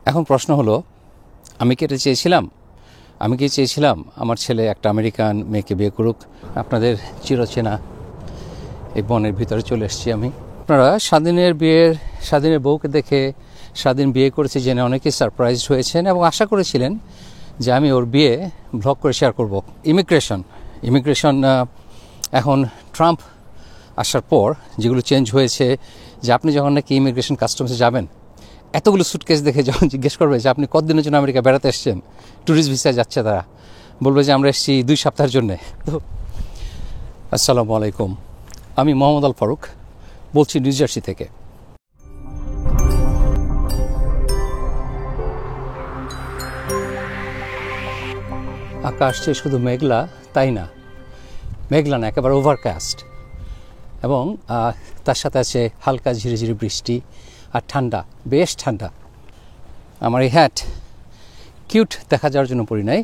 এখন প্রশ্ন হলো, আমি কি এটা চেয়েছিলাম? আমি কি চেয়েছিলাম আমার ছেলে একটা আমেরিকান মেয়েকে বিয়ে করুক? আপনাদের চিরচেনা এই বনের ভিতরে চলে এসেছি আমি। আপনারা স্বাধীনের বউকে দেখে স্বাধীন বিয়ে করেছে জেনে অনেকেই সারপ্রাইজড হয়েছেন এবং আশা করেছিলেন যে আমি ওর বিয়ে ব্লগ করে শেয়ার করব। ইমিগ্রেশন এখন ট্রাম্প আসার পর যেগুলো চেঞ্জ হয়েছে, যে আপনি যখন নাকি ইমিগ্রেশন কাস্টমসে যাবেন, এতগুলো সুটকেস দেখে যখন জিজ্ঞেস করবে যে আপনি কতদিনের জন্য আমেরিকা বেড়াতে এসছেন, ট্যুরিস্ট ভিসায় যাচ্ছে, তারা বলবে যে আমরা এসেছি 2 সপ্তাহের জন্যে। তো আসসালামু আলাইকুম, আমি মোহাম্মদ আল ফারুক বলছি নিউ জার্সি থেকে। আকাশ যে শুধু মেঘলা তাই না, মেঘলা না, একেবারে ওভারকাস্ট, এবং তার সাথে আছে হালকা ঝিরিঝিরি বৃষ্টি আর ঠান্ডা, বেশ ঠান্ডা। আমার এই হ্যাট কিউট দেখা যাওয়ার জন্য পরি নাই,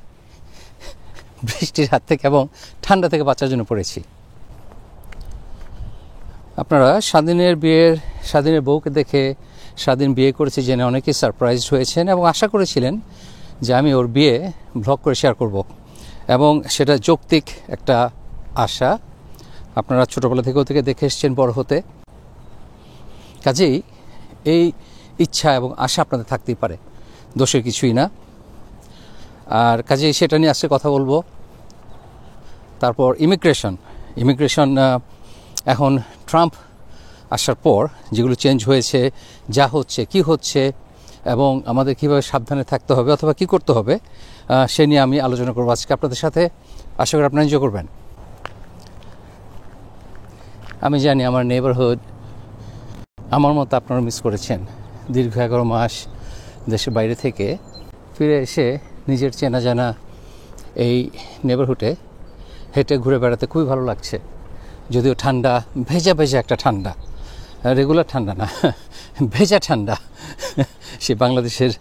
বৃষ্টির হাত থেকে এবং ঠান্ডা থেকে বাঁচার জন্য পড়েছি। আপনারা স্বাধীনের বউকে দেখে স্বাধীন বিয়ে করেছে জেনে অনেকেই সারপ্রাইজড হয়েছেন এবং আশা করেছিলেন যে আমি ওর বিয়ে ব্লগ করে শেয়ার করব, এবং সেটা যৌক্তিক একটা আশা। আপনারা ছোটোবেলা থেকে দেখে এসছেন বড় হতে, কাজেই এই ইচ্ছা এবং আশা আপনাদের থাকতেই পারে, দোষের কিছুই না। আর কাজেই সেটা নিয়ে আজকে কথা বলবো। তারপর ইমিগ্রেশন এখন ট্রাম্প আসার পর যেগুলো চেঞ্জ হয়েছে, যা হচ্ছে, কি হচ্ছে, এবং আমাদের কীভাবে সাবধানে থাকতে হবে অথবা কি করতে হবে, সে নিয়ে আমি আলোচনা করবো আজকে আপনাদের সাথে। আশা করি আপনারা এনজয় করবেন। আমি জানি আমার নেইবারহুড আমার মতো আপনারা মিস করেছেন। দীর্ঘ 11 মাস দেশের বাইরে থেকে ফিরে এসে নিজের চেনা জানা এই নেইবারহুডে হেঁটে ঘুরে বেড়াতে খুবই ভালো লাগছে। যদিও ঠান্ডা, ভেজা একটা ঠান্ডা, রেগুলার ঠান্ডা না, ভেজা ঠান্ডা। সে বাংলাদেশের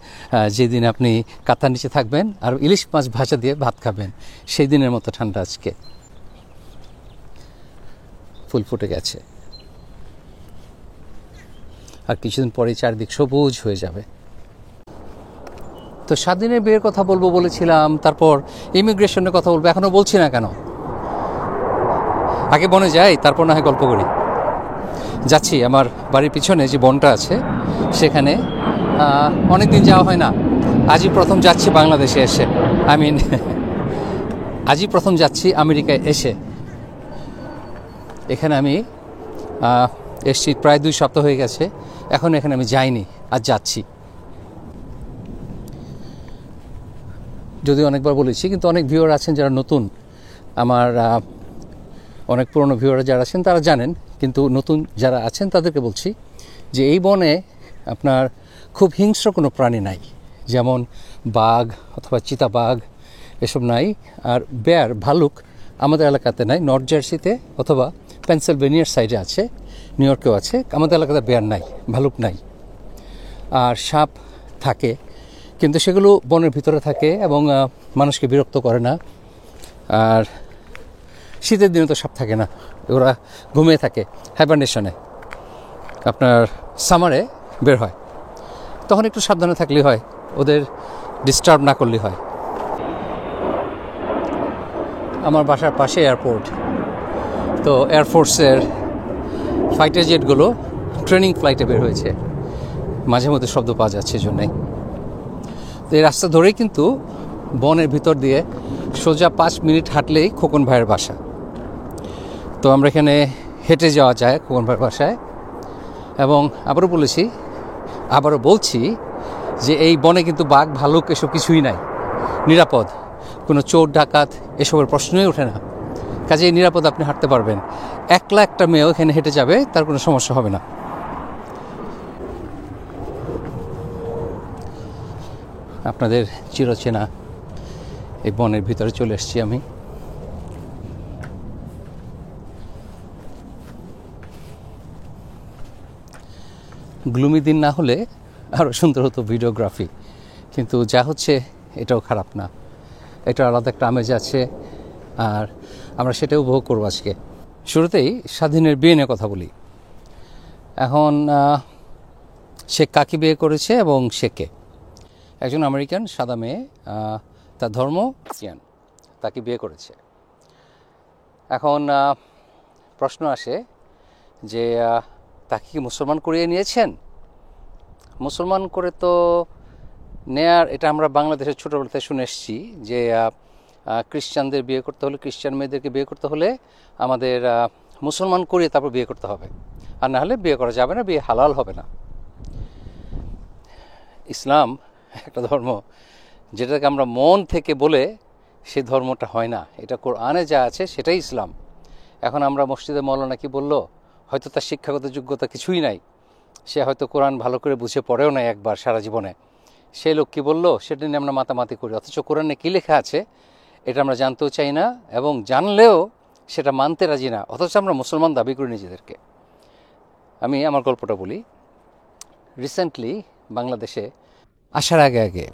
যেদিন আপনি কাঁথার নিচে থাকবেন আর ইলিশ মাছ ভাজা দিয়ে ভাত খাবেন, সেই দিনের মতো ঠান্ডা আজকে। ফুল ফুটে গেছে, আর কিছুদিন পরেই চারদিক সবুজ হয়ে যাবে। তো স্বাধীনের বিয়ের কথা বলবো বলেছিলাম, তারপর ইমিগ্রেশনের কথা বলবো, এখনও বলছি না কেন? আগে বনে যাই, তারপর না হয় গল্প করি। যাচ্ছি আমার বাড়ির পিছনে যে বনটা আছে সেখানে, অনেক দিন যাওয়া হয় না। আজই প্রথম যাচ্ছি বাংলাদেশে এসে, আজই প্রথম যাচ্ছি আমেরিকায় এসে। এখানে আমি এসছি প্রায় 2 সপ্তাহ হয়ে গেছে, এখন এখানে আমি যাইনি, আজ যাচ্ছি। যদিও অনেকবার বলেছি, কিন্তু অনেক ভিউয়ার আছেন যারা নতুন, আমার অনেক পুরনো ভিউয়ার যারা আছেন তারা জানেন, কিন্তু নতুন যারা আছেন তাদেরকে বলছি যে এই বনে আপনার খুব হিংস্র কোনো প্রাণী নাই, যেমন বাঘ অথবা চিতাবাঘ এসব নাই। আর ভালুক আমাদের এলাকাতে নাই, নর্থ জার্সিতে অথবা পেনসিলভেনিয়ার সাইডে আছে, নিউ ইয়র্কেও আছে। আমাদের এলাকাতে বেয়ার নাই, ভালুক নাই। আর সাপ থাকে, কিন্তু সেগুলো বনের ভিতরে থাকে এবং মানুষকে বিরক্ত করে না। আর শীতের দিনে তো সাপ থাকে না, ওরা ঘুমিয়ে থাকে হাইবারনেশনে। আপনার সামারে বের হয়, তখন একটু সাবধানে থাকলেই হয়, ওদের ডিস্টার্ব না করলেই হয়। আমার বাসার পাশে এয়ারপোর্ট, তো এয়ারফোর্সের ফাইটার জেটগুলো ট্রেনিং ফ্লাইটে বের হয়েছে, মাঝে মধ্যে শব্দ পাওয়া যাচ্ছে জন্যই। তো এই রাস্তা ধরেই কিন্তু বনের ভিতর দিয়ে সোজা 5 মিনিট হাঁটলেই খোকন ভাইয়ের বাসা। তো আমরা এখানে হেঁটে যাওয়া যায় খোকন ভাইয়ের বাসায়। এবং আবারও বলছি যে এই বনে কিন্তু বাঘ ভালুক এসব কিছুই নাই, নিরাপদ। কোনো চোর ডাকাত এসবের প্রশ্নই ওঠে না, কাজেই নিরাপদ আপনি হাঁটতে পারবেন। একলা একটা মেয়েও এখানে হেঁটে যাবে, তার কোনো সমস্যা হবে না। আপনাদের চিরচেনা এই বনের ভিতরে চলে এসেছি আমি। গ্লুমি দিন না হলে আরও সুন্দর হতো ভিডিওগ্রাফি, কিন্তু যা হচ্ছে এটাও খারাপ না, এটা আলাদা একটা আমেজ আছে, আর আমরা সেটাও উপভোগ করবো আজকে। শুরুতেই স্বাধীনের বিয়ে নিয়ে কথা বলি। এখন সে কাকে বিয়ে করেছে এবং সে কে? একজন আমেরিকান সাদা মেয়ে, তার ধর্ম ক্রিশ্চিয়ান, তাকে বিয়ে করেছে। এখন প্রশ্ন আসে যে তাকে কি মুসলমান করিয়ে নিয়েছেন? মুসলমান করে তো নেয়ার, এটা আমরা বাংলাদেশের ছোটোবেলাতে শুনে এসেছি যে খ্রিস্টানদের বিয়ে করতে হলে, খ্রিস্টান মেয়েদেরকে বিয়ে করতে হলে আমাদের মুসলমান করিয়ে তারপর বিয়ে করতে হবে, আর না হলে বিয়ে করা যাবে না, বিয়ে হালাল হবে না। ইসলাম একটা ধর্ম যেটাকে আমরা মন থেকে বলে সেই ধর্মটা হয় না, এটা কোরআনে যা আছে সেটাই ইসলাম। এখন আমরা মসজিদে মৌলানা কি বললো, হয়তো তার শিক্ষাগত যোগ্যতা কিছুই নাই, সে হয়তো কোরআন ভালো করে বুঝে পড়েও নাই একবার সারা জীবনে, সেই লোক কী বললো সেটা নিয়ে আমরা মাতামাতি করি, অথচ কোরআনে কী লেখা আছে এটা আমরা জানতেও চাই না, এবং জানলেও সেটা মানতে রাজি না, অথচ আমরা মুসলমান দাবি করি নিজেদেরকে। আমি আমার গল্পটা বলি। রিসেন্টলি বাংলাদেশে আসার আগে আগে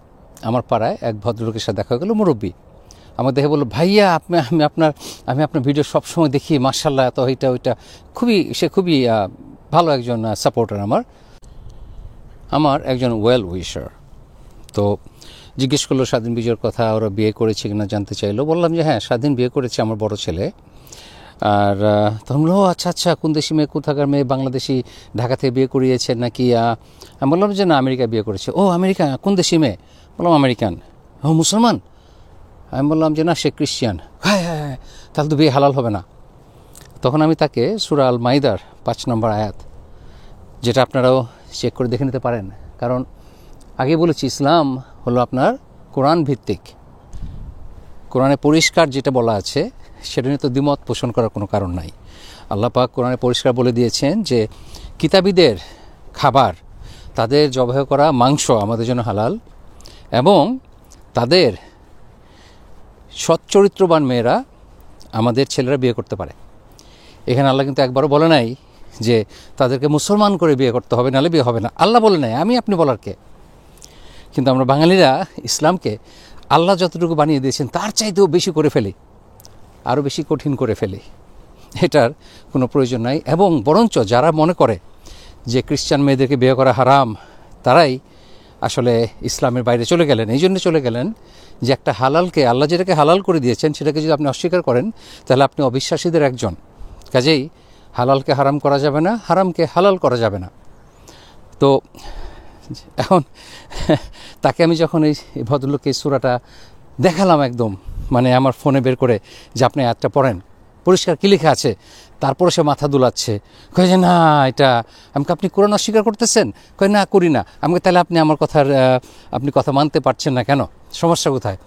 আমার পাড়ায় এক ভদ্রলোকের সাথে দেখা হয়ে গেল, মুরব্বী। আমার দেখে বললো, ভাইয়া আমি আপনার ভিডিও সবসময় দেখি, মার্শাল্লাহ, এত এইটা ওইটা, সে খুবই ভালো একজন সাপোর্টার, আমার একজন ওয়েল উইশার। তো জিজ্ঞেস করলো স্বাধীন বিজয়ের কথা, ওরা বিয়ে করেছে কিনা জানতে চাইলো। বললাম যে হ্যাঁ, স্বাধীন বিয়ে করেছে, আমার বড় ছেলে। আর তখন বললো, আচ্ছা, কোন দেশি মেয়ে, কোথাকার মেয়ে, বাংলাদেশি, ঢাকা থেকে বিয়ে করিয়েছে নাকি? আমি বললাম যে না, আমেরিকায় বিয়ে করেছে। ও আমেরিকা, কোন দেশি মেয়ে? বললাম আমেরিকান। ও মুসলমান? আমি বললাম যে না, সে ক্রিশ্চিয়ান। হ্যাঁ, তাহলে তো বিয়ে হালাল হবে না। তখন আমি তাকে সূরা আল মাইদার 5 নম্বর আয়াত, যেটা আপনারাও চেক করে দেখে নিতে পারেন, কারণ আগে বলেছি ইসলাম হলো আপনার কোরআন ভিত্তিক। কোরআনে পরিষ্কার যেটা বলা আছে সেটা নিয়ে তো দ্বিমত পোষণ করার কোনো কারণ নাই। আল্লাহ পাক কোরআনে পরিষ্কার বলে দিয়েছেন যে কিতাবীদের খাবার, তাদের জবাহ করা মাংস আমাদের জন্য হালাল, এবং তাদের সচ্চরিত্রবান মেয়েরা আমাদের ছেলেরা বিয়ে করতে পারে। এখানে আল্লাহ কিন্তু একবারও বলে নাই যে তাদেরকে মুসলমান করে বিয়ে করতে হবে, নাহলে বিয়ে হবে না। আল্লাহ বলে নাই, আপনি বলার কে? কিন্তু আমরা বাঙালিরা ইসলামকে আল্লাহ যতটুকু বানিয়ে দিয়েছেন তার চাইতেও বেশি করে ফেলি, আরও বেশি কঠিন করে ফেলি। এটার কোনো প্রয়োজন নাই। এবং বরঞ্চ যারা মনে করে যে খ্রিস্টান মেয়েদেরকে বিয়ে করা হারাম, তারাই আসলে ইসলামের বাইরে চলে গেলেন। এই জন্য চলে গেলেন যে একটা হালালকে, আল্লাহ যেটাকে হালাল করে দিয়েছেন সেটাকে যদি আপনি অস্বীকার করেন তাহলে আপনি অবিশ্বাসীদের একজন। কাজেই হালালকে হারাম করা যাবে না, হারামকে হালাল করা যাবে না। তো এখন তাকে আমি যখন এই ভদ্রলোককে এই সূরাটা দেখালাম, একদম মানে আমার ফোনে বের করে যে আপনি আয়াতটা পড়েন, পরিষ্কার কী লেখা আছে, তারপরে সে মাথা দুলাচ্ছে, কয়ে যে না এটা, আমাকে আপনি কোরআন অস্বীকার করতেছেন? কয়ে না, করি না। আমাকে তাহলে আপনি আমার আপনি কথা মানতে পারছেন না কেন, সমস্যা কোথায়?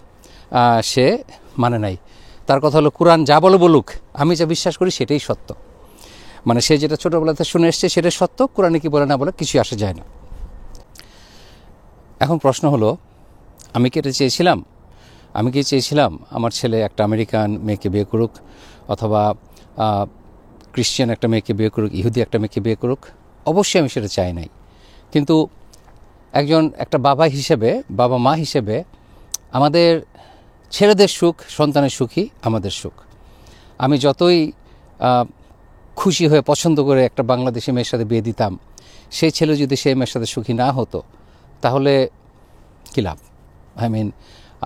সে মানে নাই। তার কথা হলো কোরআন যা বলুক, আমি যা বিশ্বাস করি সেটাই সত্য। মানে সে যেটা ছোটোবেলাতে শুনে এসছে সেটাই সত্য, কোরআনে কি বলে না বলে কিছু আসে যায় না। এখন প্রশ্ন হলো, আমি কি এটা চেয়েছিলাম? আমি কি চেয়েছিলাম আমার ছেলে একটা আমেরিকান মেয়েকে বিয়ে করুক, অথবা ক্রিশ্চিয়ান একটা মেয়েকে বিয়ে করুক, ইহুদি একটা মেয়েকে বিয়ে করুক? অবশ্যই আমি সেটা চাই নাই। কিন্তু একটা বাবা হিসেবে, বাবা মা হিসেবে, আমাদের ছেলেদের সুখ, সন্তানের সুখই আমাদের সুখ। আমি যতই খুশি হয়ে পছন্দ করে একটা বাংলাদেশি মেয়ের সাথে বিয়ে দিতাম, সেই ছেলে যদি সেই মেয়ের সাথে সুখী না হতো তাহলে কী লাভ?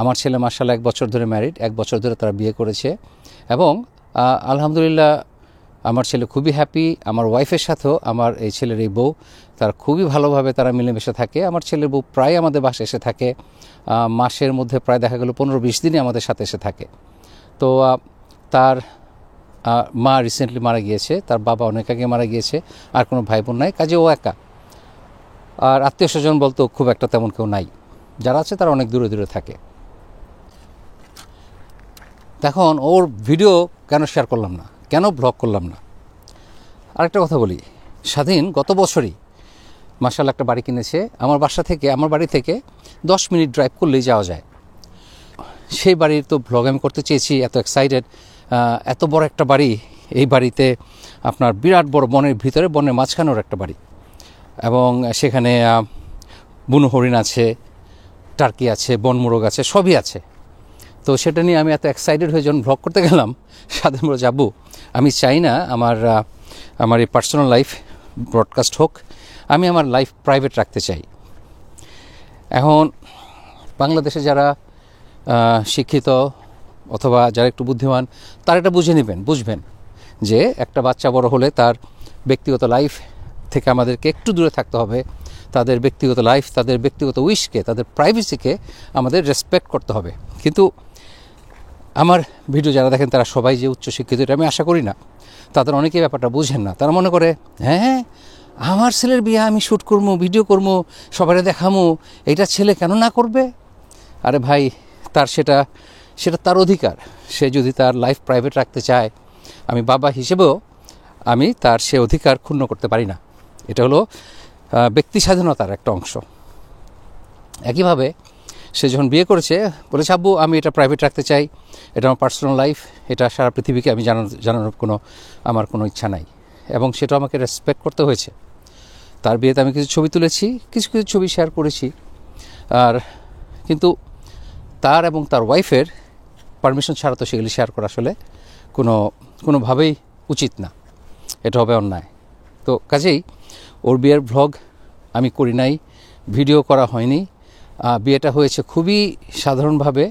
আমার ছেলে মাশাআল্লাহ 1 বছর ধরে ম্যারিড, 1 বছর ধরে তারা বিয়ে করেছে, এবং আলহামদুলিল্লাহ আমার ছেলে খুবই হ্যাপি। আমার ওয়াইফের সাথেও আমার এই ছেলের এই বউ, তারা খুবই ভালোভাবে তারা মিলেমিশে থাকে। আমার ছেলের বউ প্রায় আমাদের বাসায় এসে থাকে, মাসের মধ্যে প্রায় দেখা গেল 15-20 দিনই আমাদের সাথে এসে থাকে। তো তার মা রিসেন্টলি মারা গিয়েছে, তার বাবা অনেক আগে মারা গিয়েছে, আর কোনো ভাই বোন নাই, কাজে ও একা। আর আত্মীয় স্বজন বলতো খুব একটা তেমন কেউ নাই, যারা আছে তারা অনেক দূরে দূরে থাকে। এখন ওর ভিডিও কেন শেয়ার করলাম না, কেন ব্লগ করলাম না? আরেকটা কথা বলি, স্বাধীন গত বছরই মাশাআল্লাহ একটা বাড়ি কিনেছে। আমার বাড়ি থেকে 10 মিনিট ড্রাইভ করলেই যাওয়া যায়। সেই বাড়ির তো ব্লগ আমি করতে চেয়েছি, এত এক্সাইটেড। এত বড় একটা বাড়ি, এই বাড়িতে আপনার বিরাট বড় বনের ভিতরে, বনের মাঝখানেও একটা বাড়ি, এবং সেখানে বুনো হরিণ আছে, টার্কি আছে, বনমোরগ আছে, সবই আছে। তো সেটা নিয়ে আমি এত এক্সাইটেড হয়ে যখন ব্লগ করতে গেলাম, স্বাধীন বলে যাবো, আমি চাই না আমার এই পার্সোনাল লাইফ ব্রডকাস্ট হোক, আমি আমার লাইফ প্রাইভেট রাখতে চাই। এখন বাংলাদেশে যারা শিক্ষিত অথবা যারা একটু বুদ্ধিমান তারা এটা বুঝবেন যে একটা বাচ্চা বড় হলে তার ব্যক্তিগত লাইফ থেকে আমাদেরকে একটু দূরে থাকতে হবে। তাদের ব্যক্তিগত লাইফ, তাদের ব্যক্তিগত উইশকে, তাদের প্রাইভেসিকে আমাদের রেসপেক্ট করতে হবে। কিন্তু আমার ভিডিও যারা দেখেন তারা সবাই যে উচ্চশিক্ষিত এটা আমি আশা করি না। তাদের অনেকেই ব্যাপারটা বুঝেন না। তারা মনে করে হ্যাঁ আমার ছেলের বিয়ে আমি শ্যুট করবো, ভিডিও করবো, সবাই দেখামো, এটা ছেলে কেন না করবে? আরে ভাই, তার সেটা তার অধিকার। সে যদি তার লাইফ প্রাইভেট রাখতে চায়, আমি বাবা হিসেবেও আমি তার সে অধিকার ক্ষুণ্ণ করতে পারি না। এটা হলো ব্যক্তি স্বাধীনতার একটা অংশ। একইভাবে সে যখন বিয়ে করেছে বলেছে আব্বু আমি এটা প্রাইভেট রাখতে চাই, এটা আমার পার্সোনাল লাইফ, এটা সারা পৃথিবীকে আমি জানানোর আমার কোনো ইচ্ছা নাই, এবং সেটা আমাকে রেসপেক্ট করতে হয়েছে। তার বিয়েতে আমি কিছু ছবি তুলেছি, কিছু ছবি শেয়ার করেছি, কিন্তু তার এবং তার ওয়াইফের পারমিশন ছাড়া তো সেগুলি শেয়ার করা আসলে কোনোভাবেই উচিত না, এটা হবে অন্যায়। তো কাজেই ওর বিয়ের ভ্লগ আমি করি নাই, ভিডিও করা হয়নি। বিয়েটা হয়েছে খুবই সাধারণভাবে,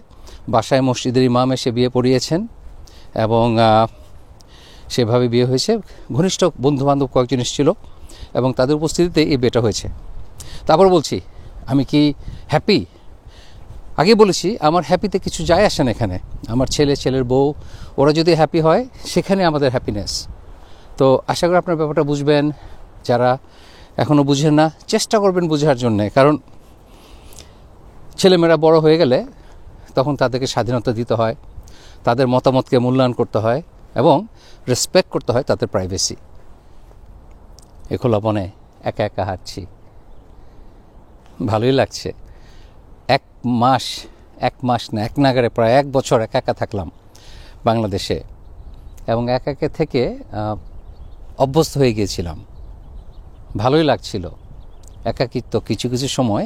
বাসায় মসজিদের ইমাম এসে বিয়ে পড়িয়েছেন এবং সেভাবে বিয়ে হয়েছে। ঘনিষ্ঠ বন্ধুবান্ধব কয়েকজন এসেছিল এবং তাদের উপস্থিতিতে এই বিয়েটা হয়েছে। তারপর বলছি আমি কি হ্যাপি? আগে বলেছি আমার হ্যাপিতে কিছু যায় আসে না। এখানে আমার ছেলের বউ ওরা যদি হ্যাপি হয় সেখানে আমাদের হ্যাপিনেস। তো আশা করি আপনার ব্যাপারটা বুঝবেন। যারা এখনও বুঝেন না চেষ্টা করবেন বোঝার জন্যে, কারণ ছেলেমেয়েরা বড় হয়ে গেলে তখন তাদেরকে স্বাধীনতা দিতে হয়, তাদের মতামতকে মূল্যায়ন করতে হয় এবং রেসপেক্ট করতে হয় তাদের প্রাইভেসি। এ খোলা বনে একা একা হাঁটছি, ভালোই লাগছে। এক মাস না, এক নাগারে প্রায় 1 বছর একা একা থাকলাম বাংলাদেশে, এবং একা একা থেকে অভ্যস্ত হয়ে গিয়েছিলাম, ভালোই লাগছিল। একাকিত্ব কিছু সময়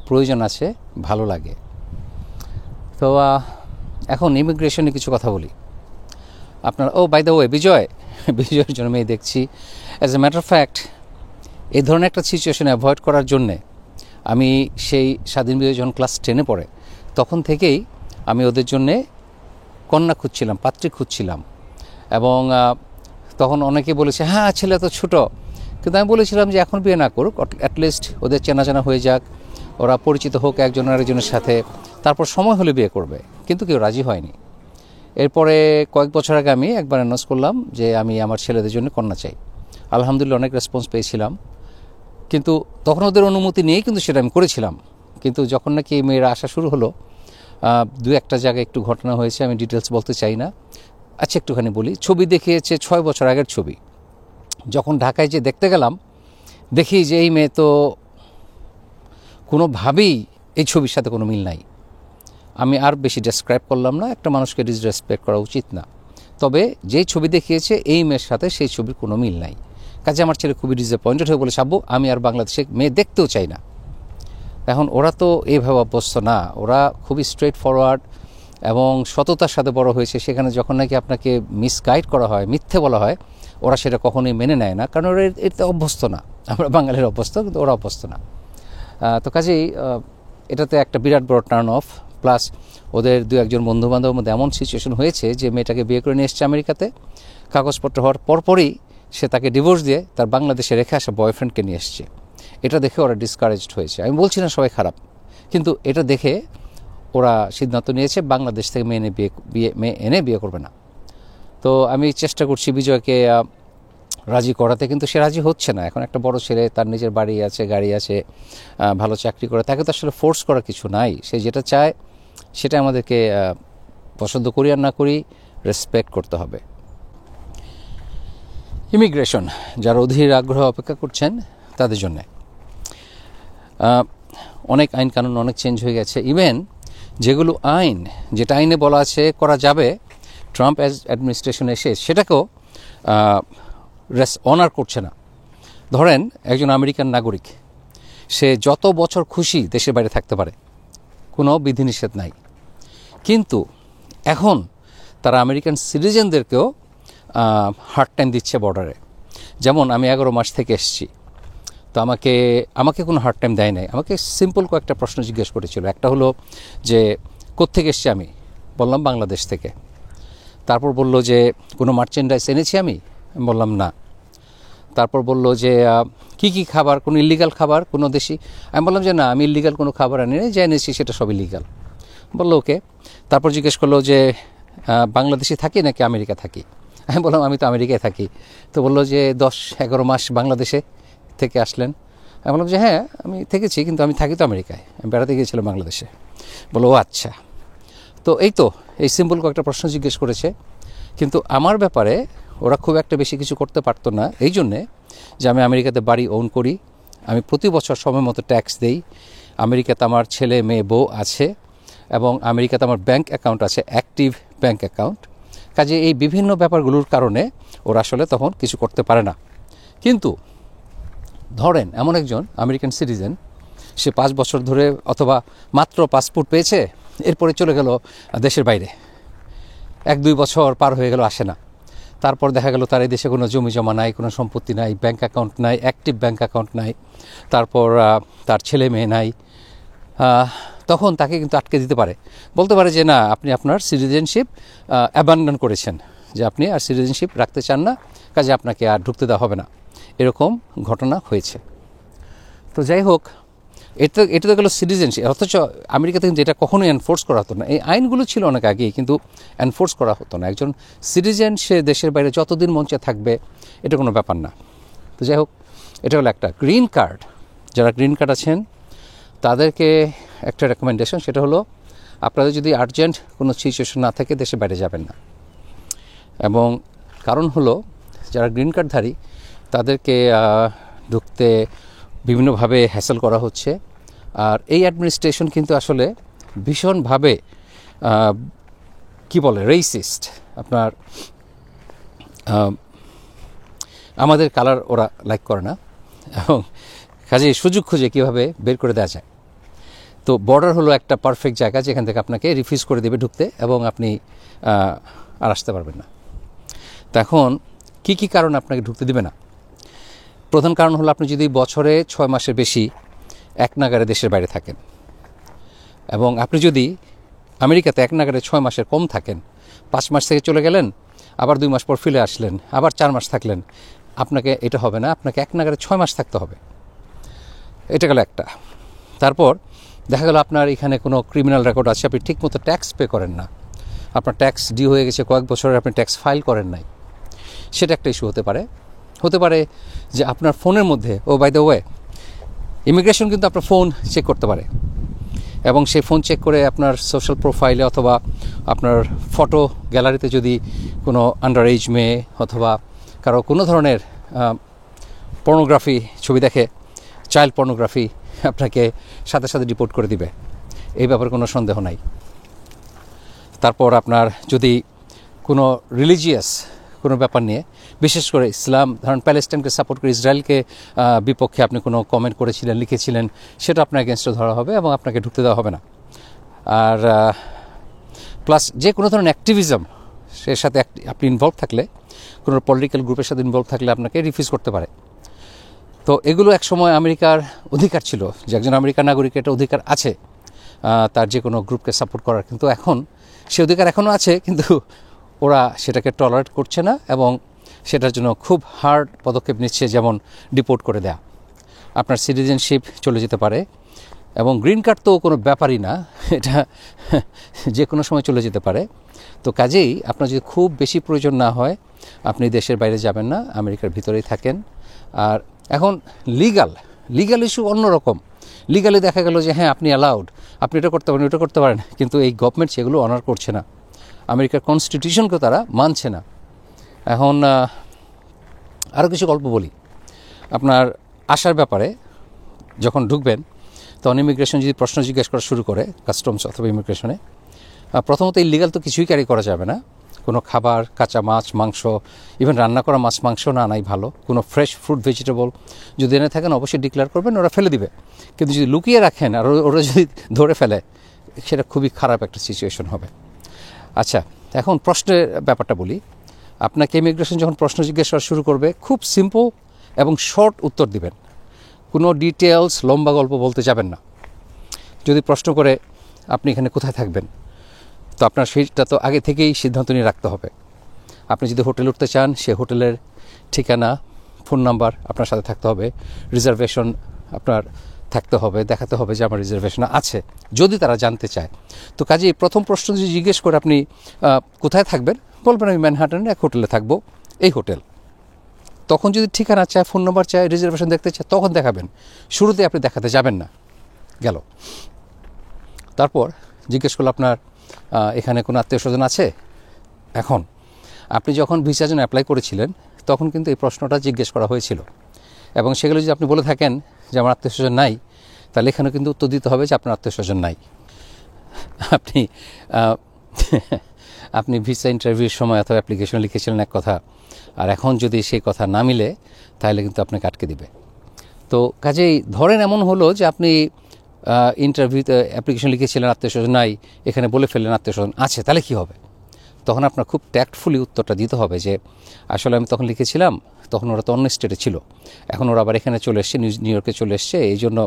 প্রয়োজন আছে, ভালো লাগে। তো এখন ইমিগ্রেশনে কিছু কথা বলি। আপনার বাই দ্য ওয়ে বিজয়ের জন্য মেয়ে দেখছি। As a matter of fact এই ধরনের একটা সিচুয়েশন অ্যাভয়েড করার জন্যে আমি সেই স্বাধীন বিজয় যখন ক্লাস 10-এ পড়ে তখন থেকেই আমি ওদের জন্যে কন্যা খুঁজছিলাম, পাত্রী খুঁজছিলাম। এবং তখন অনেকে বলেছে হ্যাঁ ছেলে তো ছোটো, কিন্তু আমি বলেছিলাম যে এখন বিয়ে না করুক, অ্যাটলিস্ট ওদের চেনাজানা হয়ে যাক, ওরা পরিচিত হোক একজন আরেকজনের সাথে, তারপর সময় হলে বিয়ে করবে। কিন্তু কেউ রাজি হয়নি। এরপরে কয়েক বছর আগে আমি একবার অ্যানাউন্স করলাম যে আমি আমার ছেলেদের জন্য কন্যা চাই। আলহামদুলিল্লাহ অনেক রেসপন্স পেয়েছিলাম, কিন্তু তখন ওদের অনুমতি নিয়েই কিন্তু সেটা আমি করেছিলাম। কিন্তু যখন নাকি মেয়েরা আসা শুরু হলো, 2-1টা জায়গায় একটু ঘটনা হয়েছে, আমি ডিটেলস বলতে চাই না। আচ্ছা একটুখানি বলি। ছবি দেখিয়েছে 6 বছর আগের ছবি। যখন ঢাকায় যে দেখতে গেলাম দেখি যে এই মেয়ে তো কোনোভাবেই এই ছবির সাথে কোনো মিল নাই। আমি আর বেশি ডেসক্রাইব করলাম না, একটা মানুষকে ডিসরেসপেক্ট করা উচিত না। তবে যেই ছবি দেখিয়েছে এই মেয়ের সাথে সেই ছবির কোনো মিল নাই। কাজে আমার ছেলে খুবই ডিসঅ্যাপয়েন্টেড হয়ে বলে আব্বু আমি আর বাংলাদেশে মেয়ে দেখতেও চাই না। এখন ওরা তো এইভাবে অভ্যস্ত না, ওরা খুবই স্ট্রেট ফরওয়ার্ড এবং সততার সাথে বড় হয়েছে। সেখানে যখন নাকি আপনাকে মিসগাইড করা হয়, মিথ্যে বলা হয়, ওরা সেটা কখনোই মেনে নেয় না, কারণ ওরা এতে অভ্যস্ত না। আমরা বাঙালির অভ্যস্ত, কিন্তু ওরা অভ্যস্ত না। তো কাজেই এটাতে একটা বিরাট বড় টার্ন অফ। প্লাস ওদের 2-1জন বন্ধুবান্ধবের মধ্যে এমন সিচুয়েশন হয়েছে যে মেয়েটাকে বিয়ে করে নিয়ে এসছে আমেরিকাতে, কাগজপত্র হওয়ার পরপরই সে তাকে ডিভোর্স দিয়ে তার বাংলাদেশে রেখে আসা বয়ফ্রেন্ডকে নিয়ে এসছে। এটা দেখে ওরা ডিসকারেজড হয়েছে। আমি বলছি না সবাই খারাপ, কিন্তু এটা দেখে ওরা সিদ্ধান্ত নিয়েছে বাংলাদেশ থেকে মেয়ে এনে বিয়ে করবে না। তো আমি চেষ্টা করছি বিজয়কে রাজি করাতে, কিন্তু সে রাজি হচ্ছে না। এখন একটা বড় ছেলে, তার নিজের বাড়ি আছে, গাড়ি আছে, ভালো চাকরি করে, তাকে তো আসলে ফোর্স করার কিছু নাই। সে যেটা চায় সেটা আমাদেরকে পছন্দ করি আর না করি রেসপেক্ট করতে হবে। ইমিগ্রেশন যারা অধীর আগ্রহ অপেক্ষা করছেন তাদের জন্যে অনেক আইন কানুন অনেক চেঞ্জ হয়ে গেছে। ইভেন যেগুলো যেটা আইনে বলা আছে করা যাবে, ট্রাম্প অ্যাডমিনিস্ট্রেশন এসে সেটাকেও অনার করছে না। ধরেন একজন আমেরিকান নাগরিক, সে যত বছর খুশি দেশের বাইরে থাকতে পারে, কোনো বিধিনিষেধ নাই। কিন্তু এখন তারা আমেরিকান সিটিজেনদেরকেও হার্ড টাইম দিচ্ছে বর্ডারে। যেমন আমি 11 মাস থেকে এসেছি, তো আমাকে আমাকে কোনো হার্ড টাইম দেয় নাই, আমাকে সিম্পল কয়েকটা প্রশ্ন জিজ্ঞেস করেছিল। একটা হলো যে কোত্থেকে এসছি আমি, বললাম বাংলাদেশ থেকে। তারপর বলল যে কোনো মার্চেন্ডাইজ এনেছি আমি, বললাম না। তারপর বলল যে কি কি খাবার, কোনো ইলিগাল খাবার কোনো দেশি, আমি বললাম যে না, আমি ইলিগাল কোনো খাবার আনি যা এনেছি সেটা সব ইলিগাল। বললো ওকে। তারপর জিজ্ঞেস করলো যে বাংলাদেশে থাকি নাকি আমেরিকা থাকি, আমি বললাম আমি তো আমেরিকায় থাকি। তো বললো যে 10-11 মাস বাংলাদেশে থেকে আসলেন, আমি বললাম যে হ্যাঁ আমি থেকেছি, কিন্তু আমি থাকি তো আমেরিকায়, আমি বেড়াতে গিয়েছিলাম বাংলাদেশে। বললো ও আচ্ছা। তো এই সিম্পল কয়েকটা প্রশ্ন জিজ্ঞেস করেছে, কিন্তু আমার ব্যাপারে ওরা খুব একটা বেশি কিছু করতে পারতো না, এই জন্যে যে আমি আমেরিকাতে বাড়ি ওন করি, আমি প্রতি বছর সময় মতো ট্যাক্স দেই, আমেরিকাতে আমার ছেলে মেয়ে বউ আছে, এবং আমেরিকাতে আমার ব্যাংক অ্যাকাউন্ট আছে, অ্যাক্টিভ ব্যাংক অ্যাকাউন্ট। কাজে এই বিভিন্ন ব্যাপারগুলোর কারণে ওরা আসলে তখন কিছু করতে পারে না। কিন্তু ধরেন এমন একজন আমেরিকান সিটিজেন, সে 5 বছর ধরে অথবা মাত্র পাসপোর্ট পেয়েছে, এরপরে চলে গেল দেশের বাইরে, 1-2 বছর পার হয়ে গেল, আসে না। তারপর দেখা গেল তার এই দেশে কোনো জমি জমা নাই, কোনো সম্পত্তি নাই, ব্যাংক অ্যাকাউন্ট নাই, অ্যাক্টিভ ব্যাংক অ্যাকাউন্ট নাই, তারপর তার ছেলে মেয়ে নাই। তখন তাকে কিন্তু আটকে দিতে পারে, বলতে পারে যে না, আপনি আপনার সিটিজেনশিপ অ্যাবান্ডন করেছেন, যে আপনি আর সিটিজেনশিপ রাখতে চান না, কাজে আপনাকে আর ঢুকতে দেওয়া হবে না। এরকম ঘটনা হয়েছে। তো যাই হোক, এটা তো গেল সিটিজেনশিপ। অথচ আমেরিকাতে কিন্তু এটা কখনোই এনফোর্স করা হতো না। এই আইনগুলো ছিল অনেক আগেই, কিন্তু এনফোর্স করা হতো না। একজন সিটিজেন সে দেশের বাইরে যতদিন মঞ্চে থাকবে, এটা কোনো ব্যাপার না। তো যাই হোক, এটা হলো একটা গ্রিন কার্ড। যারা গ্রিন কার্ড আছেন তাদেরকে একটা রেকমেন্ডেশন, সেটা হলো আপনাদের যদি আর্জেন্ট কোনো সিচুয়েশন না থাকে, দেশের বাইরে যাবেন না। এবং কারণ হলো যারা গ্রিন কার্ডধারী তাদেরকে ঢুকতে বিভিন্নভাবে হ্যাসেল করা হচ্ছে। আর এই অ্যাডমিনিস্ট্রেশন কিন্তু আসলে ভীষণভাবে কি বলে, রেসিস্ট। আপনার আমাদের কালার ওরা লাইক করে না, এবং কাজে সুযোগ খুঁজে কীভাবে বের করে দেওয়া যায়। তো বর্ডার হলো একটা পারফেক্ট জায়গা যেখান থেকে আপনাকে রিফিউজ করে দেবে ঢুকতে, এবং আপনি আর আসতে পারবেন না। তো এখন কী কী কারণ আপনাকে ঢুকতে দেবে না? প্রধান কারণ হলো আপনি যদি বছরে 6 মাসের বেশি এক নাগারে দেশের বাইরে থাকেন, এবং আপনি যদি আমেরিকাতে এক নাগারে 6 মাসের কম থাকেন, 5 মাস থেকে চলে গেলেন, আবার 2 মাস পর ফিরে আসলেন, আবার 4 মাস থাকলেন, আপনাকে এটা হবে না, আপনাকে এক নাগারে 6 মাস থাকতে হবে। এটা গেল একটা। তারপর দেখা গেল আপনার এখানে কোনো ক্রিমিনাল রেকর্ড আছে, আপনি ঠিকমতো ট্যাক্স পে করেন না, আপনার ট্যাক্স ডিউ হয়ে গেছে কয়েক বছরের, আপনি ট্যাক্স ফাইল করেন নাই, সেটা একটা ইস্যু হতে পারে। হতে পারে যে আপনার ফোনের মধ্যে, বাই দ্য ওয়ে, ইমিগ্রেশন কিন্তু আপনার ফোন চেক করতে পারে, এবং সেই ফোন চেক করে আপনার সোশ্যাল প্রোফাইলে অথবা আপনার ফটো গ্যালারিতে যদি কোনো আন্ডার এজ মেয়ে অথবা কারো কোনো ধরনের পর্নোগ্রাফি ছবি দেখে, চাইল্ড পর্নোগ্রাফি, আপনাকে সাথে সাথে ডিপোর্ট করে দিবে, এই ব্যাপারে কোনো সন্দেহ নাই। তারপর আপনার যদি কোনো রিলিজিয়াস কোনো ব্যাপার নিয়ে, বিশেষ করে ইসলাম, ধরেন প্যালেস্টাইনকে সাপোর্ট করে ইসরায়েলকে বিপক্ষে আপনি কোনো কমেন্ট করেছিলেন, লিখেছিলেন, সেটা আপনার এগেনস্টে ধরা হবে এবং আপনাকে ঢুকতে দেওয়া হবে না। আর প্লাস যে কোনো ধরনের অ্যাক্টিভিজম সে সাথে আপনি ইনভলভ থাকলে, কোনো পলিটিক্যাল গ্রুপের সাথে ইনভলভ থাকলে আপনাকে রিফিউজ করতে পারে। তো এগুলো একসময় আমেরিকার অধিকার ছিল, যে একজন আমেরিকান নাগরিকের একটা অধিকার আছে তার যে কোনো গ্রুপকে সাপোর্ট করার, কিন্তু এখন সে অধিকার এখনও আছে, কিন্তু ওরা সেটাকে টলারেট করছে না, এবং সেটার জন্য খুব হার্ড পদক্ষেপ নিচ্ছে, যেমন ডিপোর্ট করে দেয়া, আপনার সিটিজেনশিপ চলে যেতে পারে। এবং গ্রিন কার্ড তো কোনো ব্যাপারই না, এটা যে কোনো সময় চলে যেতে পারে। তো কাজেই আপনার যদি খুব বেশি প্রয়োজন না হয়, আপনি দেশের বাইরে যাবেন না, আমেরিকার ভিতরেই থাকেন। আর এখন লিগাল ইস্যু অন্যরকম। লিগালি দেখা গেল যে হ্যাঁ আপনি অ্যালাউড, আপনি এটা করতে পারেন, ওটা করতে পারেন, কিন্তু এই গভর্নমেন্ট সেগুলো অনার করছে না, আমেরিকার কনস্টিটিউশনকে তারা মানছে না। এখন আরও কিছু গল্প বলি। আপনার আসার ব্যাপারে যখন ঢুকবেন, তখন ইমিগ্রেশন যদি প্রশ্ন জিজ্ঞেস করা শুরু করে, কাস্টমস অথবা ইমিগ্রেশনে, প্রথমত ইলিগাল তো কিছুই ক্যারি করা যাবে না। কোনো খাবার, কাঁচা মাছ, মাংস, ইভেন রান্না করা মাছ মাংস না আনাই ভালো। কোনো ফ্রেশ ফ্রুট, ভেজিটেবল যদি এনে থাকেন অবশ্যই ডিক্লেয়ার করবেন, ওরা ফেলে দিবে। কিন্তু যদি লুকিয়ে রাখেন আর ওরা যদি ধরে ফেলে, সেটা খুবই খারাপ একটা সিচুয়েশন হবে। আচ্ছা, এখন প্রশ্নের ব্যাপারটা বলি। আপনাকে ইমিগ্রেশন যখন প্রশ্ন জিজ্ঞেস করা শুরু করবে, খুব সিম্পল এবং শর্ট উত্তর দিবেন, কোনো ডিটেলস লম্বা গল্প বলতে যাবেন না। যদি প্রশ্ন করে আপনি এখানে কোথায় থাকবেন, তো আপনার সেইটা তো আগে থেকেই সিদ্ধান্ত নিয়ে রাখতে হবে। আপনি যদি হোটেল উঠতে চান, সে হোটেলের ঠিকানা, ফোন নাম্বার আপনার সাথে থাকতে হবে, রিজার্ভেশন আপনার থাকতে হবে, দেখাতে হবে যে আমার রিজার্ভেশন আছে, যদি তারা জানতে চায়। তো কাজেই প্রথম প্রশ্ন যদি জিজ্ঞেস করে আপনি কোথায় থাকবেন, বলবেন আমি ম্যানহাটনের এক হোটেলে থাকবো, এই হোটেল। তখন যদি ঠিকানা চায়, ফোন নাম্বার চায়, রিজার্ভেশন দেখতে চায়, তখন দেখাবেন। শুরুতে আপনি দেখাতে যাবেন না। গেল। তারপর জিজ্ঞেস করলো আপনার এখানে কোনো আত্মীয় স্বজন আছে। এখন আপনি যখন ভিসার জন্য অ্যাপ্লাই করেছিলেন তখন কিন্তু এই প্রশ্নটা জিজ্ঞেস করা হয়েছিল, এবং সেগুলো যদি আপনি বলে থাকেন যে আমার আত্মীয় স্বজন নাই, তাহলে এখানে কিন্তু উত্তর দিতে হবে যে আপনার আত্মীয় স্বজন নাই। আপনি আপনি ভিসা ইন্টারভিউর সময় অথবা অ্যাপ্লিকেশন লিখেছিলেন এক কথা, আর এখন যদি সেই কথা না মিলে তাহলে কিন্তু আপনাকে আটকে দিবে। তো কাজেই ধরেন এমন হলো যে আপনি ইন্টারভিউতে অ্যাপ্লিকেশন লিখেছিলেন আত্মীয় স্বজন নাই, এখানে বলে ফেললেন আত্মীয় স্বজন আছে, তাহলে কী হবে? তখন আপনার খুব ট্যাক্টফুলি উত্তরটা দিতে হবে যে আসলে আমি তখন লিখেছিলাম, তখন ওরা তো অন্য স্টেটে ছিল, এখন ওরা আবার এখানে চলে এসছে, নিউ ইয়র্কে চলে এসছে, এই জন্য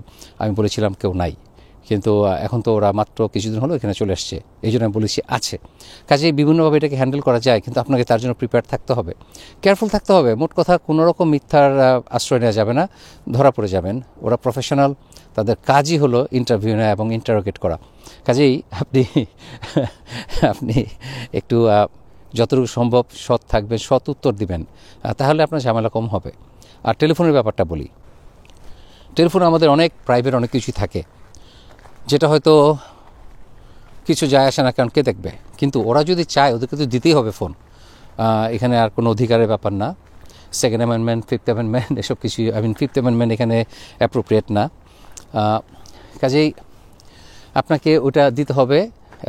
আমি বলেছিলাম কেউ নাই, কিন্তু এখন তো ওরা মাত্র কিছুদিন হলো এখানে চলে এসছে, এই জন্য আমি বলেছি আছে। কাজেই বিভিন্নভাবে এটাকে হ্যান্ডেল করা যায়, কিন্তু আপনাকে তার জন্য প্রিপেয়ার থাকতে হবে, কেয়ারফুল থাকতে হবে। মোট কথা কোনো রকম মিথ্যার আশ্রয় নেওয়া যাবে না, ধরা পড়ে যাবেন। ওরা প্রফেশনাল, তাদের কাজই হলো ইন্টারভিউ নেওয়া এবং ইন্টারোগেট করা। কাজেই আপনি একটু যতটুকু সম্ভব সৎ থাকবেন, সৎ উত্তর দিবেন, তাহলে আপনার ঝামেলা কম হবে। আর টেলিফোনের ব্যাপারটা বলি, টেলিফোনে আমাদের অনেক প্রাইভেট অনেক কিছুই থাকে, যেটা হয়তো কিছু যায় আসে না, কারণ কে দেখবে, কিন্তু ওরা যদি চায় ওদেরকে তো দিতেই হবে ফোন। এখানে আর কোনো অধিকারের ব্যাপার না। সেকেন্ড অ্যামেন্ডমেন্ট, ফিফথ অ্যামেন্ডমেন্ট এসব কিছু, ফিফথ অ্যামেন্ডমেন্ট এখানে অ্যাপ্রোপ্রিয়েট না। কাজেই আপনাকে ওটা দিতে হবে,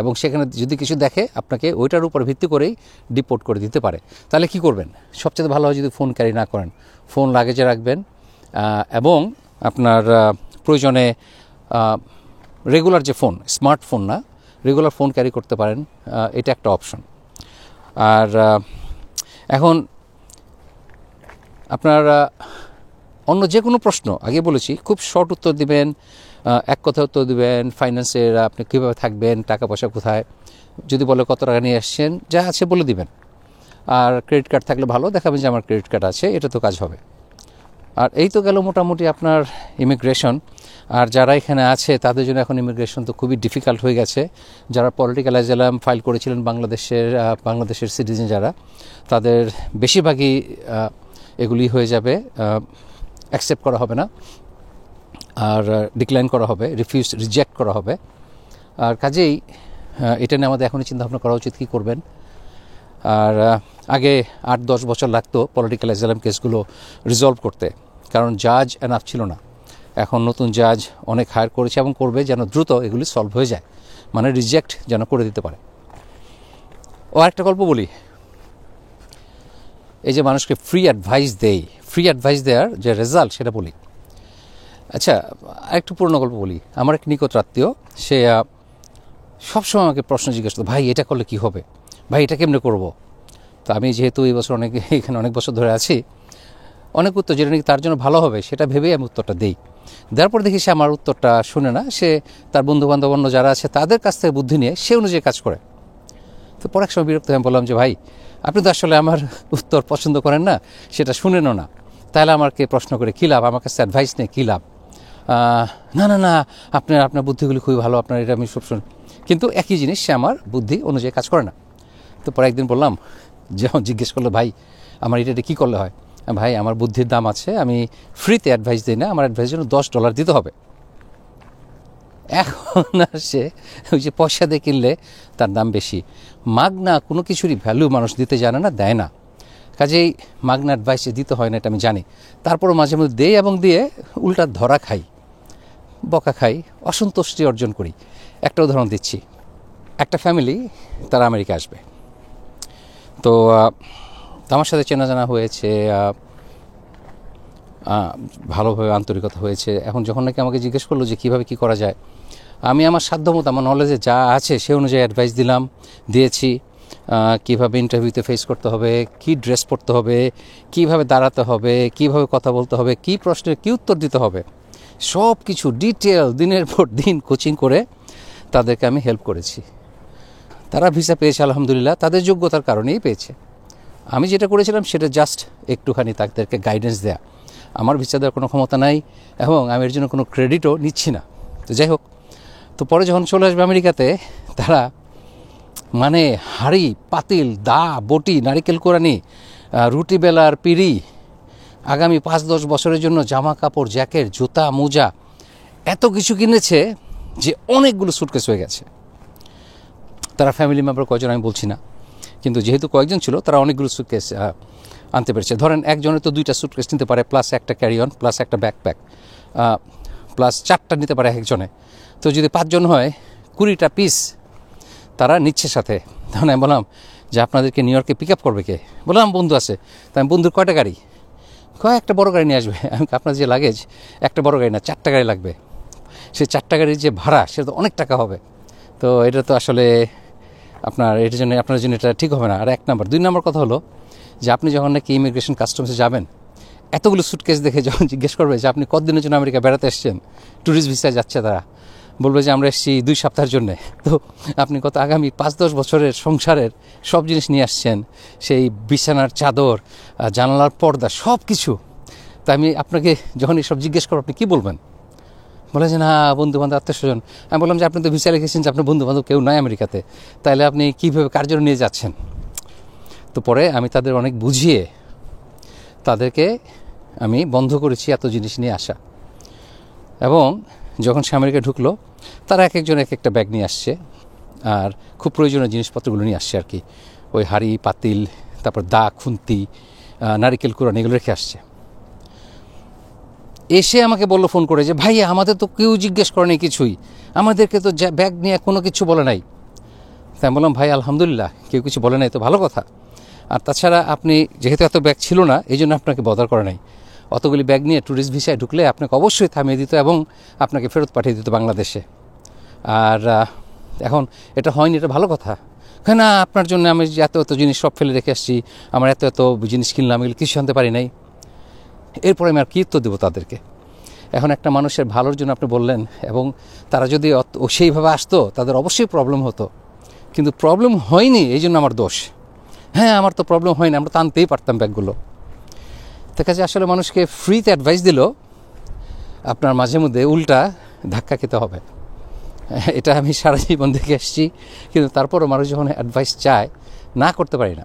এবং সেখানে যদি কিছু দেখে আপনাকে ওইটার উপর ভিত্তি করেই ডিপোর্ট করে দিতে পারে। তাহলে কি করবেন? সবচেয়ে ভালো হয় যদি ফোন ক্যারি না করেন, ফোন লাগেজে রাখবেন, এবং আপনার প্রয়োজনে রেগুলার যে ফোন, স্মার্টফোন না, রেগুলার ফোন ক্যারি করতে পারেন, এটা একটা অপশন। আর এখন আপনার অন্য যে কোনো প্রশ্ন, আগে বলেছি, খুব শর্ট উত্তর দিবেন, এক কথা উত্তর দিবেন। ফাইন্যান্সের আপনি কীভাবে থাকবেন, টাকা পয়সা কোথায়, যদি বলে কত টাকা নিয়ে আসছেন, যা আছে বলে দিবেন। আর ক্রেডিট কার্ড থাকলে ভালো, দেখাবেন যে আমার ক্রেডিট কার্ড আছে, এটা তো কাজ হবে। আর এই তো গেল মোটামুটি আপনার ইমিগ্রেশন। আর যারা এখানে আছে তাদের জন্য এখন ইমিগ্রেশন তো খুবই ডিফিকাল্ট হয়ে গেছে। যারা পলিটিক্যাল অ্যাজাইলাম ফাইল করেছিলেন বাংলাদেশের সিটিজেন যারা, তাদের বেশিরভাগই এগুলি হয়ে যাবে, অ্যাকসেপ্ট করা হবে না, আর ডিক্লাইন করা হবে, রিজেক্ট করা হবে। আর কাজেই এটা নিয়ে আমাদের এখনই চিন্তাভাবনা করা উচিত কী করবেন। আর আগে 8-10 বছর লাগতো পলিটিক্যাল অ্যাজাইলাম কেসগুলো রিজলভ করতে, কারণ জাজ এনাফ ছিল না। এখন নতুন জাজ অনেক হায়ার করেছে এবং করবে, যেন দ্রুত এগুলি সলভ হয়ে যায়, মানে রিজেক্ট যেন করে দিতে পারে। ও আরেকটা গল্প বলি, এই যে মানুষকে ফ্রি অ্যাডভাইস দেওয়ার যে রেজাল্ট সেটা বলি। আচ্ছা, আরেকটু পুরনো গল্প বলি। আমার এক নিকট আত্মীয়, সে সবসময় আমাকে প্রশ্ন জিজ্ঞেস করতো, ভাই এটা করলে কী হবে, ভাই এটা কেমনে করবো। তো আমি যেহেতু এই বছর এখানে অনেক বছর ধরে আছি, অনেক উত্তর যেটা নাকি তার জন্য ভালো হবে সেটা ভেবেই আমি উত্তরটা দিই। দেওয়ার পর দেখি সে আমার উত্তরটা শুনে না, সে তার বন্ধুবান্ধব অন্য যারা আছে তাদের কাছ থেকে বুদ্ধি নিয়ে সে অনুযায়ী কাজ করে। তো পরে এক সময় বিরক্ত হয়ে বললাম যে ভাই, আপনি তো আসলে আমার উত্তর পছন্দ করেন না, সেটা শুনেনও না, তাহলে আমাকে প্রশ্ন করে কী লাভ, আমার কাছে অ্যাডভাইস নেই কী লাভ। না না না, আপনার বুদ্ধিগুলি খুবই ভালো, আপনার এটা আমি সব শুনি, কিন্তু একই জিনিস সে আমার বুদ্ধি অনুযায়ী কাজ করে না। তো পরে একদিন বললাম, যখন জিজ্ঞেস করলো ভাই আমার এটা কী করলে হয়, ভাই আমার বুদ্ধির দাম আছে, আমি ফ্রিতে অ্যাডভাইস দিই না, আমার অ্যাডভাইসের জন্য $10 দিতে হবে। এখন আর সে ওই যে পয়সা দিয়ে কিনলে তার দাম বেশি। মাগনা কোনো কিছুরই ভ্যালু মানুষ দিতে জানে না, দেয় না। কাজেই মাগনা অ্যাডভাইসে দিতে হয় না, এটা আমি জানি। তারপরও মাঝে মধ্যে দেই এবং দিয়ে উল্টা ধরা খাই, বকা খাই, অসন্তুষ্টি অর্জন করি। একটা উদাহরণ দিচ্ছি, একটা ফ্যামিলি তারা আমেরিকা আসবে, তো আমার সাথে চেনা জানা হয়েছে, ভালোভাবে আন্তরিকতা হয়েছে। এখন যখন নাকি আমাকে জিজ্ঞেস করলো যে কীভাবে কী করা যায়, আমি আমার সাধ্যমতো আমার নলেজে যা আছে সে অনুযায়ী অ্যাডভাইস দিয়েছি। কীভাবে ইন্টারভিউতে ফেস করতে হবে, কী ড্রেস পরতে হবে, কীভাবে দাঁড়াতে হবে, কীভাবে কথা বলতে হবে, কী প্রশ্নের কী উত্তর দিতে হবে, সব কিছু ডিটেল দিনের পর দিন কোচিং করে তাদেরকে আমি হেল্প করেছি। তারা ভিসা পেয়েছে আলহামদুলিল্লাহ, তাদের যোগ্যতার কারণেই পেয়েছে। আমি যেটা করেছিলাম সেটা জাস্ট একটুখানি তাদেরকে গাইডেন্স দেয়া। আমার ভিসা দেওয়ার কোনো ক্ষমতা নাই এবং আমি এর জন্য কোনো ক্রেডিটও নিচ্ছি না। তো যাই হোক, তো পরে যখন চলে আসবে আমেরিকাতে, তারা মানে হাঁড়ি পাতিল দা বটি নারিকেল কোরানি রুটি বেলার পিড়ি, আগামী 5-10 বছরের জন্য জামা কাপড় জ্যাকেট জুতা মোজা এত কিছু কিনেছে যে অনেকগুলো সুটকেস হয়ে গেছে। তারা ফ্যামিলি মেম্বার কয়জন আমি বলছি না, কিন্তু যেহেতু কয়েকজন ছিল তারা অনেকগুলো সুটকেস আনতে পেরেছে। ধরেন একজনের তো 2টা সুটকেস নিতে পারে, প্লাস একটা ক্যারি অন, প্লাস একটা ব্যাকপ্যাক, প্লাস 4টা নিতে পারে একজনে। তো যদি 5 জন হয় 20টা পিস তারা নিচ্ছে সাথে। তখন আমি বললাম যে আপনাদেরকে নিউ ইয়র্কে পিক আপ করবে কে? বললাম বন্ধু আছে। তাই আমি বন্ধুর কয়টা গাড়ি? একটা বড় গাড়ি নিয়ে আসবে। আমি আপনার যে লাগেজ একটা বড় গাড়ি না 4টা গাড়ি লাগবে, সেই 4টা গাড়ির যে ভাড়া সেটা তো অনেক টাকা হবে। তো এটা তো আসলে এটার জন্য আপনার জন্য এটা ঠিক হবে না। আর 1 নাম্বার 2 নাম্বার কথা হলো যে আপনি যখন নাকি ইমিগ্রেশন কাস্টমসে যাবেন, এতগুলো সুটকেস দেখে যখন জিজ্ঞেস করবে যে আপনি কতদিনের জন্য আমেরিকা বেড়াতে এসেছেন, ট্যুরিস্ট ভিসায় যাচ্ছে, তারা বলবে যে আমরা এসেছি 2 সপ্তাহের জন্যে। তো আপনি কত আগামী 5-10 বছরের সংসারের সব জিনিস নিয়ে আসছেন, সেই বিছানার চাদর জানালার পর্দা সব কিছু। তা আমি আপনাকে যখন এইসব জিজ্ঞেস করবো আপনি কী বলবেন? বলে যে না বন্ধুবান্ধব আত্মীয়স্বজন। আমি বললাম যে আপনি তো ভিসা লিখেছেন যে আপনার বন্ধুবান্ধব কেউ নাই আমেরিকাতে, তাহলে আপনি কীভাবে কার জন্য নিয়ে যাচ্ছেন? তো পরে আমি তাদের অনেক বুঝিয়ে তাদেরকে আমি বন্ধ করেছি এত জিনিস নিয়ে আসা। এবং যখন সে আমেরিকায় ঢুকলো, তারা এক একজন এক একটা ব্যাগ নিয়ে আসছে, আর খুব প্রয়োজনীয় জিনিসপত্রগুলো নিয়ে আসছে আর কি। ওই হাঁড়ি পাতিল, তারপর দা খুন্তি নারিকেল কুড়ানি এগুলো রেখে আসছে। এসে আমাকে বললো ফোন করে যে ভাই আমাদের তো কেউ জিজ্ঞেস করেনি কিছুই, আমাদেরকে তো ব্যাগ নিয়ে কোনো কিছু বলে নাই। তাই আমি বললাম ভাই আলহামদুলিল্লাহ কেউ কিছু বলে নাই তো ভালো কথা। আর তাছাড়া আপনি যেহেতু এত ব্যাগ ছিল না এই জন্য আপনাকে বদার করে নাই। অতগুলি ব্যাগ নিয়ে ট্যুরিস্ট ভিসায় ঢুকলে আপনাকে অবশ্যই থামিয়ে দিত এবং আপনাকে ফেরত পাঠিয়ে দিত বাংলাদেশে। আর এখন এটা হয়নি, এটা ভালো কথা। না আপনার জন্য আমি এত এত জিনিস সব ফেলে রেখে আসছি, আমার এত এত জিনিস কিনলাম, এগুলো কিছু আনতে পারি নাই। এরপরে আমি আর কী উত্তর দেবো তাদেরকে? এখন একটা মানুষের ভালোর জন্য আপনি বললেন, এবং তারা যদি সেইভাবে আসতো তাদের অবশ্যই প্রবলেম হতো, কিন্তু প্রবলেম হয়নি এই জন্য আমার দোষ? হ্যাঁ আমার তো প্রবলেম হয়নি, আমরা তো আনতেই পারতাম ব্যাগগুলো। তার কাছে আসলে মানুষকে ফ্রিতে অ্যাডভাইস দিল আপনার মাঝে মধ্যে উল্টা ধাক্কা খেতে হবে। এটা আমি সারা জীবন দেখে এসেছি, কিন্তু তারপরও মানুষ যখন অ্যাডভাইস চায় না করতে পারি না।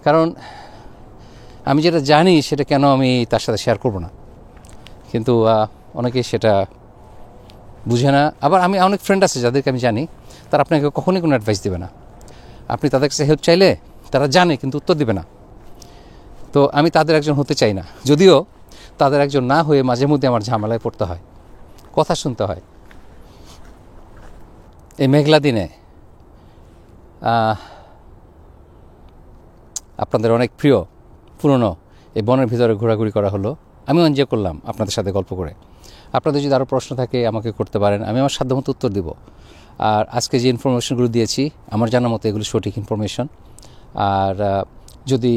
কারণ আমি যেটা জানি সেটা কেন আমি তার সাথে শেয়ার করব না? কিন্তু অনেকেই সেটা বুঝে না। আবার আমি অনেক ফ্রেন্ড আছে যাদেরকে আমি জানি তারা আপনাকে কখনোই কোনো অ্যাডভাইস দেবে না। আপনি তাদের কাছে হেল্প চাইলে তারা জানে কিন্তু উত্তর দেবে না। তো আমি তাদের একজন হতে চাই না, যদিও তাদের একজন না হয়ে মাঝে মধ্যে আমার ঝামেলায় পড়তে হয়, কথা শুনতে হয়। এই মেঘলা দিনে আপনাদের অনেক প্রিয় পুরনো এই বনের ভিতরে ঘোরাঘুরি করা হলো। আমিও এনজয় করলাম আপনাদের সাথে গল্প করে। আপনাদের যদি আরও প্রশ্ন থাকে আমাকে করতে পারেন, আমি আমার সাধ্যমতো উত্তর দেব। আর আজকে যে ইনফরমেশনগুলো দিয়েছি আমার জানা মতো এগুলো সঠিক ইনফরমেশন। আর যদি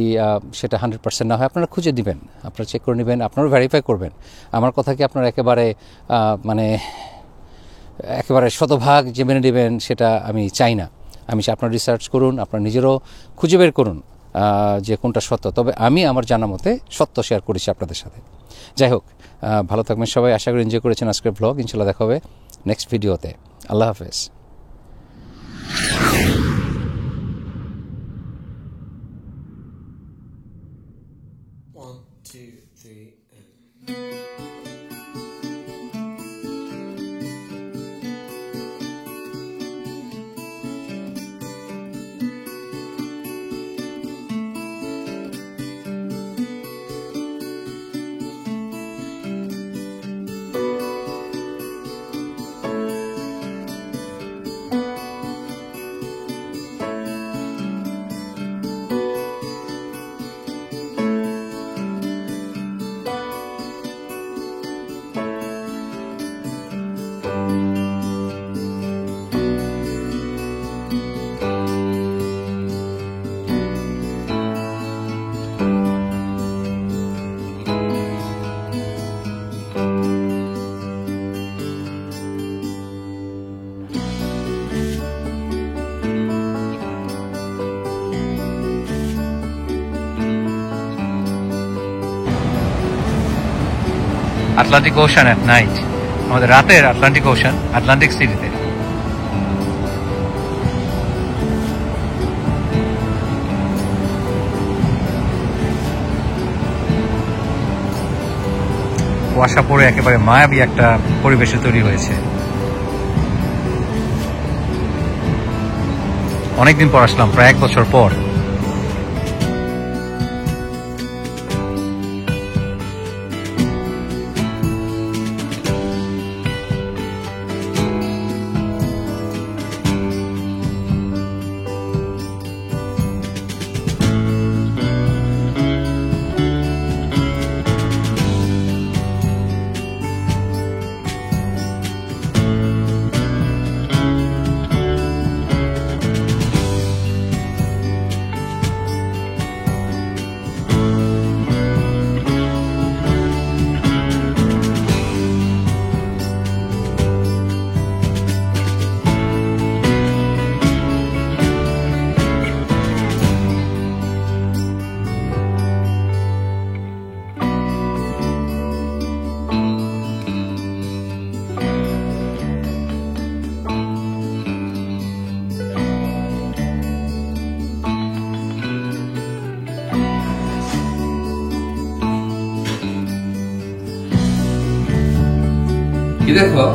সেটা 100% না হয় আপনারা খুঁজে দিবেন, আপনারা চেক করে নেবেন, আপনারাও ভেরিফাই করবেন। আমার কথা কি আপনারা একেবারে শতভাগ যে মেনে নেবেন সেটা আমি চাই না। আমি আপনারা রিসার্চ করুন, আপনারা নিজেরও খুঁজে বের করুন যে কোনটা সত্য। তবে আমি আমার জানা মতে সত্য শেয়ার করেছি আপনাদের সাথে। যাই হোক, ভালো থাকবেন সবাই। আশা করি এনজয় করেছেন আজকের ব্লগ। ইনশাল্লাহ দেখা হবে নেক্সট ভিডিওতে। আল্লাহ হাফেজ। 1, 2, 3 and Atlantic ocean at night, আমাদের রাতের আটলান্টিক ওশান আটলান্টিক সিটিতে। কুয়াশা পড়ে একেবারে মায়াবী একটা পরিবেশে তৈরি হয়েছে। অনেকদিন পর আসলাম, প্রায় 1 বছর পর। দেখো